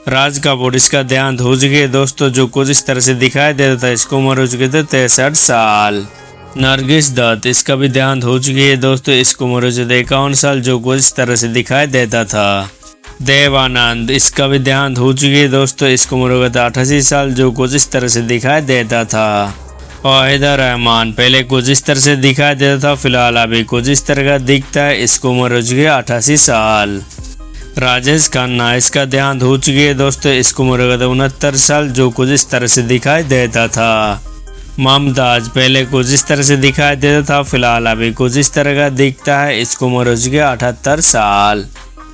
राज कपूर, इसका देहांत हो चुकी है दोस्तों, जो कुछ इस तरह से दिखाई देता था। इसकी उम्र हो चुके थे 63 साल। नरगिस दत्त, इसका भी देहांत हो चुकी है दोस्तों, इसकी उम्र हो चुकी थी 51 साल, जो कुछ इस तरह से दिखाई देता था। देव आनंद, इसका भी देहांत हो चुकी है दोस्तों, इसकी उम्र हो गया था 88 साल, जो कुछ इस तरह से दिखाई देता था। वाहिदा रहमान, पहले कुछ इस तरह से दिखाई देता था, फिलहाल अभी कुछ इस तरह का दिखता है। इसकी उम्र हो चुकी है 88 साल। राजेश खन्ना, इसका देहांत हो चुकी है दोस्तों, इसकी उम्र हो गया था 69 साल, जो कुछ इस तरह से दिखाई देता था। मुमताज, पहले कुछ इस तरह से दिखाई देता था, फिलहाल अभी कुछ इस तरह का दिखता है। इसकी उम्र हो चुकी है 78 साल।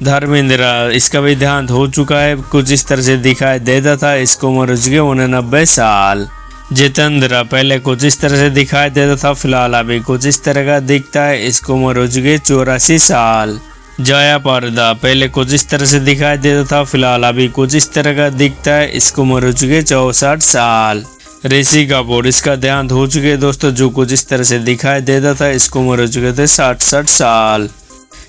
धर्मेंद्र, इसका भी देहांत हो चुका है, कुछ इस तरह से दिखाई देता था। इसकी उम्र हो चुकी है 89 साल। जितेंद्र, पहले कुछ इस तरह से दिखाई देता था, फिलहाल अभी कुछ इस तरह का दिखता है। इसकी उम्र हो चुकी है 84 साल। जया प्रदा, पहले कुछ इस तरह से दिखाई देता था, फिलहाल अभी कुछ इस तरह का दिखता है। इसकी उम्र हो चुकी है 64 साल। ऋषि कपूर, इसका देहांत हो चुके हैं दोस्तों, जो कुछ इस तरह से दिखाई देता था। इसकी उम्र हो चुके थे 67 साल।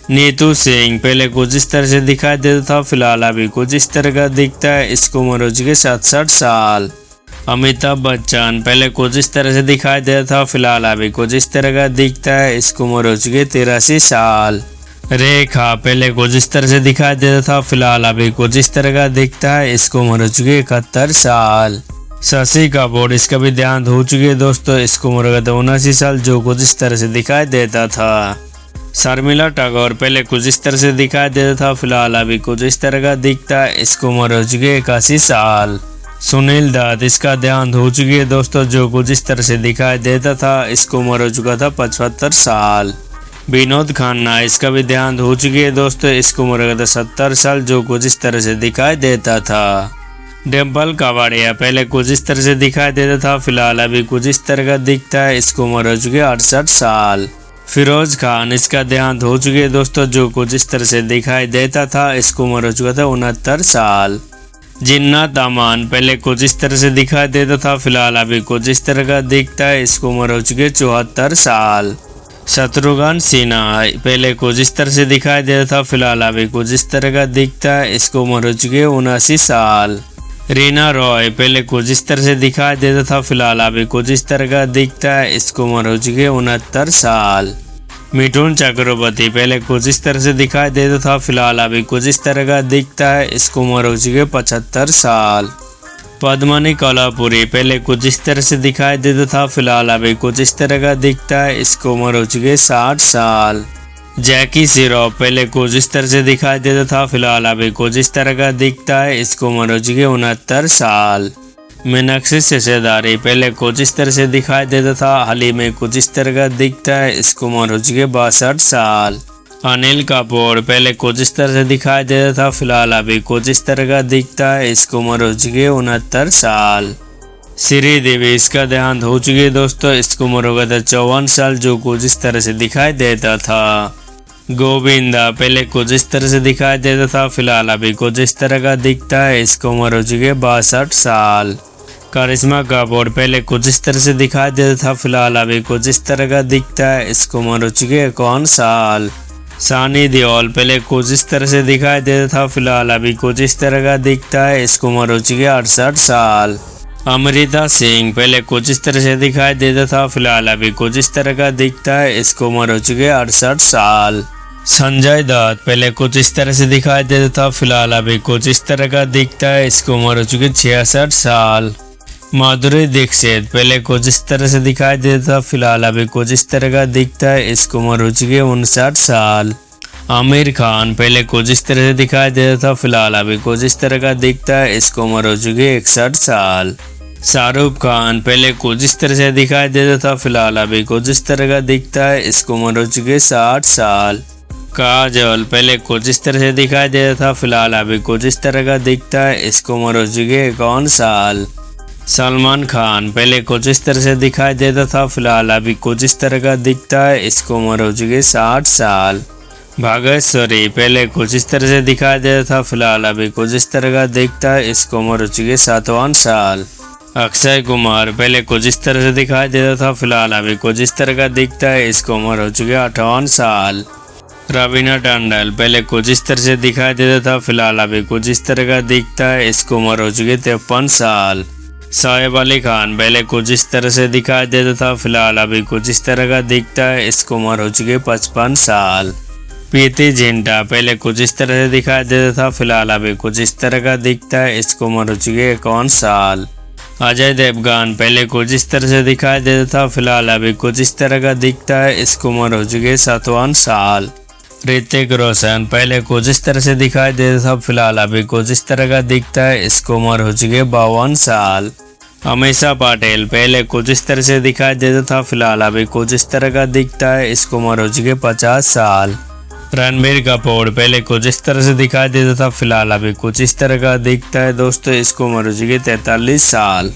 नीतू सिंह, पहले कुछ इस तरह से दिखाई देता था, फिलहाल अभी कुछ इस तरह का दिखता है। इसकी उम्र हो चुकी है 67 साल। अमिताभ बच्चन, पहले कुछ इस तरह से दिखाई देता था, फिलहाल अभी कुछ इस तरह का दिखता है। इसकी उम्र हो चुकी है 83 साल। रेखा, पहले कुछ इस तरह से दिखाई देता था, फिलहाल अभी कुछ इस तरह का दिखता है। इसकी उम्र हो चुकी है 71 साल। शशि कपूर, इसका भी देहांत हो चुकी है दोस्तों, इसकी उम्र हो गया था 79 साल, जो कुछ इस तरह से दिखाई देता था। शर्मिला टैगोर, पहले कुछ इस तरह से दिखाई देता था, फिलहाल अभी कुछ इस तरह का दिखता है। इसकी उम्र हो चुकी है 81 साल। सुनील दत्त, इसका देहांत हो चुकी है दोस्तों, जो कुछ इस तरह से दिखाई देता था। इसकी उम्र हो चुका था 75 साल। विनोद खन्ना, इसका भी देहांत हो चुकी है दोस्तों, इसकी उम्र हो गया था 70 साल, जो कुछ इस तरह से दिखाई देता था। डिम्पल कपाड़िया, पहले कुछ इस तरह से दिखाई देता था, फिलहाल अभी कुछ इस तरह का दिखता है। इसकी उम्र हो चुकी है 68 साल। फिरोज खान, इसका देहांत हो चुकी है दोस्तों, जो कुछ इस तरह से दिखाई देता था। इसकी उम्र हो चुका था 69 साल। जिन्नत अमान, पहले कुछ इस तरह से दिखाई देता था, फिलहाल अभी कुछ इस तरह का दिखता है। इसकी उम्र हो चुकी है 74 साल। शत्रुघ्न सिन्हा, पहले कुछ इस तरह से दिखाई देता था, फिलहाल अभी कुछ इस तरह का दिखता है। इसकी उम्र हो चुकी है 79 साल। रीना रॉय, पहले कुछ इस तरह से दिखाई देता था, फिलहाल अभी कुछ इस तरह का दिखता है। इसकी उम्र हो चुकी है 69 साल। मिथुन चक्रवर्ती, पहले कुछ इस तरह से दिखाई देता था, फिलहाल अभी कुछ इस तरह का दिखता है। इसकी उम्र हो चुकी है 75 साल। पद्मनी कोल्हापुरी, पहले कुछ इस तरह से दिखाई देता था, फिलहाल अभी कुछ इस तरह का दिखता है। इसकी उम्र हो चुकी है 60 साल। जैकी श्रॉफ, पहले कुछ इस तरह से दिखाई देता था, फिलहाल अभी कुछ इस तरह का दिखता है। इसकी उम्र हो चुकी है 69 साल। मीनाक्षी सेसेदारी, पहले कुछ इस तरह से दिखाई देता था, हाल ही में कुछ इस तरह का दिखता है। इसकी उम्र हो चुकी है 62 साल। अनिल कपूर, पहले कुछ इस तरह से दिखाई देता था, फिलहाल अभी कुछ इस तरह का दिखता है। इसकी उम्र हो चुकी है 69 साल। श्रीदेवी, इसका देहांत हो चुकी है दोस्तों, इसकी उम्र हो गया था 54 साल, जो कुछ इस तरह से दिखाई देता था। गोविंदा, पहले कुछ इस तरह से दिखाई देता था, फिलहाल अभी कुछ इस तरह का दिखता है। इसकी उम्र हो चुकी है 62 साल। करिश्मा कपूर, पहले कुछ इस तरह से दिखाई देता था, फिलहाल अभी कुछ इस तरह का दिखता है। इसकी उम्र हो चुकी है 51 साल। सनी देओल, पहले कुछ इस तरह से दिखाई देता था, फिलहाल अभी कुछ इस तरह का दिखता है। इसकी उम्र हो चुकी है 68 साल। अमृता सिंह, पहले कुछ इस तरह से दिखाई देता था, फिलहाल अभी कुछ इस तरह का दिखता है। इसकी उम्र हो चुकी है 68 साल। संजय दत्त, पहले कुछ इस तरह से दिखाई देता था, फिलहाल अभी कुछ इस तरह का दिखता है। इसकी उम्र हो चुकी है 66 साल। माधुरी दीक्षित, पहले कुछ इस तरह से दिखाई देता था, फिलहाल अभी कुछ इस तरह का दिखता है। इसकी उम्र हो चुकी है 59 साल। आमिर खान, पहले कुछ इस तरह से दिखाई देता था, फिलहाल अभी कुछ इस तरह का दिखता है। इसकी उम्र हो चुकी है 61 साल। शाहरुख खान, पहले कुछ इस तरह से दिखाई देता था, फिलहाल अभी कुछ इस तरह का दिखता है। इसकी उम्र हो चुकी है 60 साल। काजल, पहले कुछ इस तरह से दिखाई देता था, फिलहाल अभी कुछ इस तरह का दिखता है। इसकी उम्र हो चुकी है 51 साल। सलमान खान, पहले कुछ इस तरह से दिखाई देता था, फिलहाल अभी कुछ इस तरह का दिखता है। इसकी उम्र हो चुकी है 60 साल। भागेश्वरी, पहले कुछ इस तरह से दिखाई देता था, फिलहाल अभी कुछ इस तरह का दिखता है। इसकी उम्र हो चुकी है 57 साल। अक्षय कुमार, पहले कुछ इस तरह से दिखाई देता था, फिलहाल अभी कुछ इस तरह का दिखता है। इसकी उम्र हो चुकी है 58 साल। रवीना टंडन पहले कुछ इस तरह से दिखाई देता था, फिलहाल अभी कुछ इस तरह का दिखता है। इसकी उम्र हो चुकी है 53 साल। शोएब अली खान पहले कुछ इस तरह से दिखाई देता था, फिलहाल अभी कुछ इस तरह का दिखता है। इसकी उम्र हो चुकी है 55 साल। प्रीति जिंटा पहले कुछ इस तरह से दिखाई देता था, फिलहाल अभी कुछ इस तरह का दिखता है। इसकी उम्र हो चुकी है 51 साल। अजय देवगन पहले कुछ इस तरह से दिखाई देता था, फिलहाल अभी कुछ इस तरह का दिखता है। इसकी उम्र हो चुकी है 57 साल। ऋतिक रोशन पहले कुछ इस तरह से दिखाई देता था, फिलहाल अभी कुछ इस तरह का दिखता है। इसकी उम्र हो चुकी है 52 साल। अमीषा पटेल पहले कुछ इस तरह से दिखाई देता था, फिलहाल अभी कुछ इस तरह का दिखता है। इसकी उम्र हो चुकी है 50 साल। रणबीर कपूर पहले कुछ इस तरह से दिखाई देता था, फिलहाल अभी कुछ इस तरह का दिखता है। दोस्तों इसकी उम्र हो चुकी है 43 साल।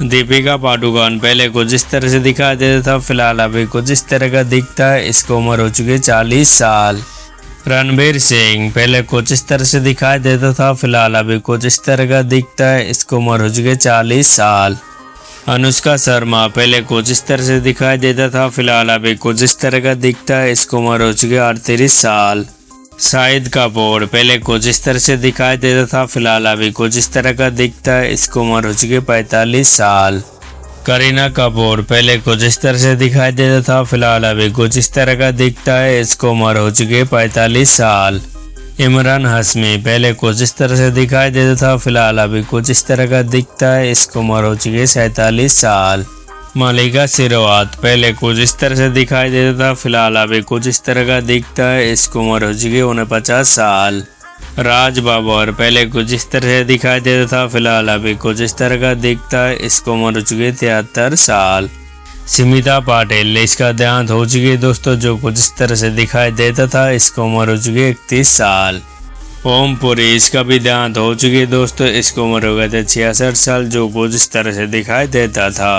दीपिका पादुकोण पहले कुछ इस तरह से दिखाई देता था, फिलहाल अभी कुछ इस तरह का दिखता है। इसकी उम्र हो चुकी है 40 साल। रणवीर सिंह पहले कुछ इस तरह से दिखाई देता था, फिलहाल अभी कुछ इस तरह का दिखता है। इसकी उम्र हो चुकी है 40 साल। अनुष्का शर्मा पहले कुछ इस तरह से दिखाई देता था, फिलहाल अभी कुछ इस तरह का दिखता है। इसकी उम्र हो चुकी है 38 साल। शाहिद कपूर पहले कुछ इस तरह से दिखाई देता था, फिलहाल अभी कुछ इस तरह का दिखता है। इसकी उम्र हो चुकी है 45 साल। करीना कपूर पहले कुछ इस तरह से दिखाई देता था, फिलहाल अभी कुछ इस तरह का दिखता है। इसकी उम्र हो चुकी है 45 साल। इमरान हाशमी पहले कुछ इस तरह से दिखाई देता था, फिलहाल अभी कुछ इस तरह का दिखता है। इसकी उम्र हो चुकी है 47 साल। मल्लिका शेरवात पहले कुछ इस तरह से दिखाई देता था, फिलहाल अभी कुछ इस तरह का दिखता है। इसकी उम्र हो चुकी है 49 साल। राज बब्बर पहले कुछ इस तरह से दिखाई देता था, फिलहाल अभी कुछ इस तरह का दिखता है। इसकी उम्र हो चुकी है 73 साल। स्मिता पाटिल इसका देहांत हो चुकी है दोस्तों, जो कुछ इस तरह से दिखाई देता था। इसकी उम्र हो चुकी है 31 साल। ओम पुरी इसका भी देहांत हो चुकी है दोस्तों, इसकी उम्र हो गए थे 66 साल, जो कुछ इस तरह से दिखाई देता था।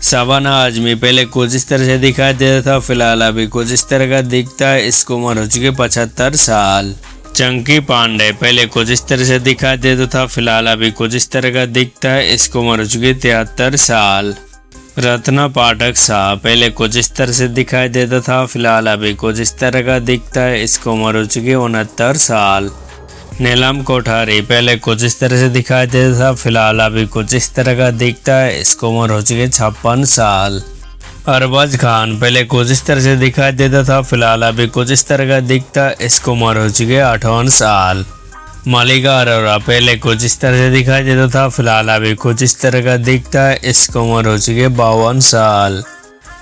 शबाना आजमी पहले कुछ इस तरह से दिखाई देता था, फिलहाल अभी कुछ इस तरह का दिखता है। इसकी उम्र हो चुकी है 75 साल। चंकी पांडे पहले कुछ इस तरह से दिखाई देता था, फिलहाल अभी कुछ इस तरह का दिखता है। इसकी उम्र हो चुकी है 73 साल। रत्ना पाठक शाह पहले कुछ इस तरह से दिखाई देता था, फिलहाल अभी कुछ इस तरह का दिखता है। इसकी उम्र हो चुकी है 69 साल। नीलम कोठारी पहले कुछ इस तरह से दिखाई देता था, फिलहाल अभी कुछ इस तरह का दिखता है। इसकी उम्र हो चुकी है 56 साल। अरबाज खान पहले कुछ इस तरह से दिखाई देता था, फिलहाल अभी कुछ इस तरह का दिखता है। इसकी उम्र हो चुकी है 58 साल। मल्लिका अरोड़ा पहले कुछ इस तरह से दिखाई देता था, फिलहाल अभी कुछ इस तरह का दिखता है। इसकी उम्र हो चुकी है 52 साल।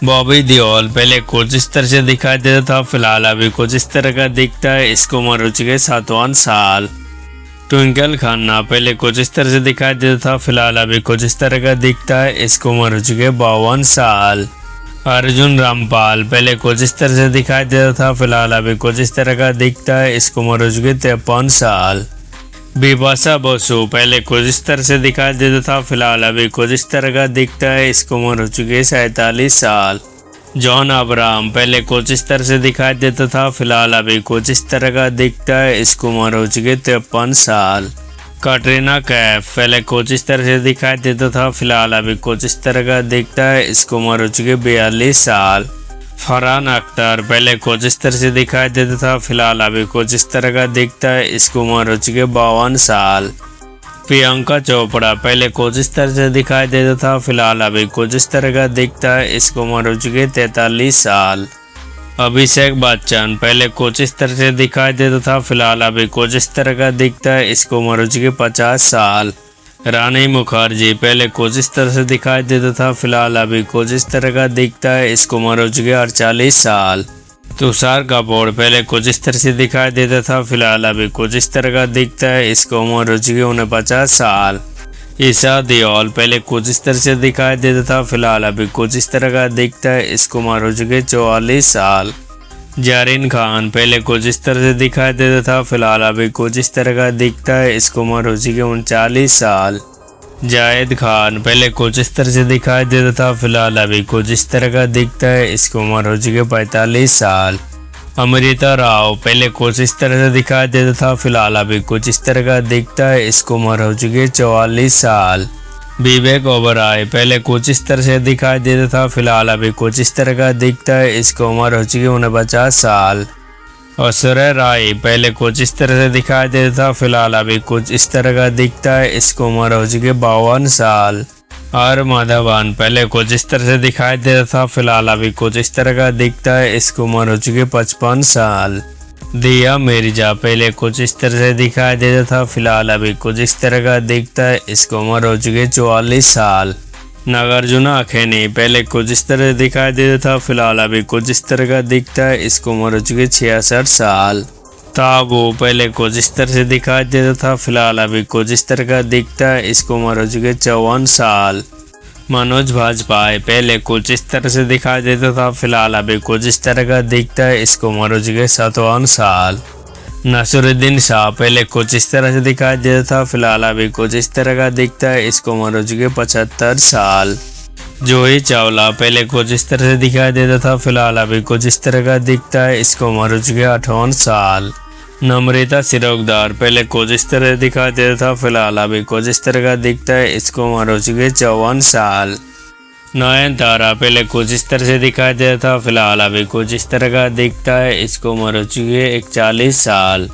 बॉबी देओल पहले कुछ इस तरह से दिखाई देता था, फिलहाल अभी कुछ इस तरह का दिखता है। इसकी उम्र हो चुकी है 57 साल। ट्विंकल खन्ना पहले कुछ इस तरह से दिखाई देता था, फिलहाल अभी कुछ इस तरह का दिखता है। इसकी उम्र हो चुकी है 52 साल। अर्जुन रामपाल पहले कुछ इस तरह से दिखाई देता था, फिलहाल अभी कुछ इस तरह का दिखता है। इसकी उम्र हो चुकी है 53 साल। बिपाशा बसु पहले कुछ इस तरह से दिखाई देता था, फिलहाल अभी कुछ इस तरह का दिखता है। इसकी उम्र हो चुकी है 47 साल। जॉन अब्राहम पहले कुछ इस तरह से दिखाई देता था, फिलहाल अभी कुछ इस तरह का दिखता है। इसकी उम्र हो चुकी है 53 साल। कैटरीना कैफ पहले कुछ इस तरह से दिखाई देता था, फिलहाल अभी कुछ इस तरह का दिखता है। इसकी उम्र हो चुकी है 42 साल। फरहान अख्तर पहले कुछ इस तरह से दिखाई देता था, फिलहाल अभी कुछ इस तरह का दिखता है। इसकी उम्र हो चुकी है 52 साल। प्रियंका चोपड़ा पहले कुछ इस तरह से दिखाई देता था, फिलहाल अभी कुछ इस तरह का दिखता है। इसकी उम्र हो चुकी है 43 साल। अभिषेक बच्चन पहले कुछ इस तरह से दिखाई देता था, फिलहाल अभी कुछ इस तरह का दिखता है। इसकी उम्र हो चुकी है 50 साल। रानी मुखर्जी पहले कुछ इस तरह से दिखाई देता था, फिलहाल अभी कुछ इस तरह का दिखता है। इसकी उम्र हो चुकी है 48 साल। तुषार कपूर पहले कुछ इस तरह से दिखाई देता था, फिलहाल अभी कुछ इस तरह का दिखता है। इसकी उम्र हो चुकी है 49 साल। ईशा देओल पहले कुछ इस तरह से दिखाई देता था, फिलहाल अभी कुछ इस तरह का दिखता है। इसकी उम्र हो चुकी है 44 साल। जारिन खान पहले कुछ इस तरह से दिखाई देता था, फिलहाल अभी कुछ इस तरह का दिखता है। इसकी उम्र हो चुकी है 39 साल। जायद खान पहले कुछ इस तरह से दिखाई देता था, फिलहाल अभी कुछ इस तरह का दिखता है। इसकी उम्र हो चुकी है 45 साल। अमृता राव पहले कुछ इस तरह से दिखाई देता था, फिलहाल अभी कुछ इस तरह का दिखता है। इसकी उम्र हो चुकी है 44 साल। विवेक ओबराय पहले कुछ इस तरह से दिखाई देता था, फिलहाल अभी कुछ इस तरह का दिखता है। इसकी उम्र हो चुकी है 49 साल। ऐश्वर्या राय पहले कुछ इस तरह से दिखाई देता था, फिलहाल अभी कुछ इस तरह का दिखता है। इसकी उम्र हो चुकी है 52 साल। और माधवन पहले कुछ इस तरह से दिखाई देता था, फिलहाल अभी कुछ इस तरह का दिखता है। इसकी उम्र हो चुकी है 55 साल। दिया मिर्जा पहले कुछ इस तरह से दिखाई देता था, फिलहाल अभी कुछ इस तरह का दिखता है। इसकी उम्र हो चुकी है 44 साल। नागार्जुन अखेनी पहले कुछ इस तरह से दिखाई देता था, फिलहाल अभी कुछ इस तरह का दिखता है। इसकी उम्र हो चुकी है 66 साल। ताबू पहले कुछ इस तरह से दिखाई देता था, फिलहाल अभी कुछ इस तरह का दिखता है। इसकी उम्र हो चुकी है 54 साल। मनोज भाजपाई पहले कुछ इस तरह से दिखाई देता था, फिलहाल अभी कुछ इस तरह का दिखता है। इसकी उम्र हो चुकी है 57 साल। नसीरुद्दीन शाह पहले कुछ इस तरह से दिखाई देता था, फिलहाल अभी कुछ इस तरह का दिखता है। इसकी उम्र हो चुकी है 75 साल। जूही चावला पहले कुछ इस तरह से दिखाई देता था, फिलहाल अभी कुछ इस तरह का दिखता है। इसकी उम्र हो चुकी है 58 साल। नम्रता सिरोगदार पहले कुछ इस तरह दिखाई देता था, फिलहाल अभी कुछ इस तरह का दिखता है। इसकी उम्र हो चुकी है 54 साल। नयनतारा पहले कुछ इस तरह से दिखाई देता था, फिलहाल अभी कुछ इस तरह का दिखता है। इसकी उम्र हो चुकी है 41 साल।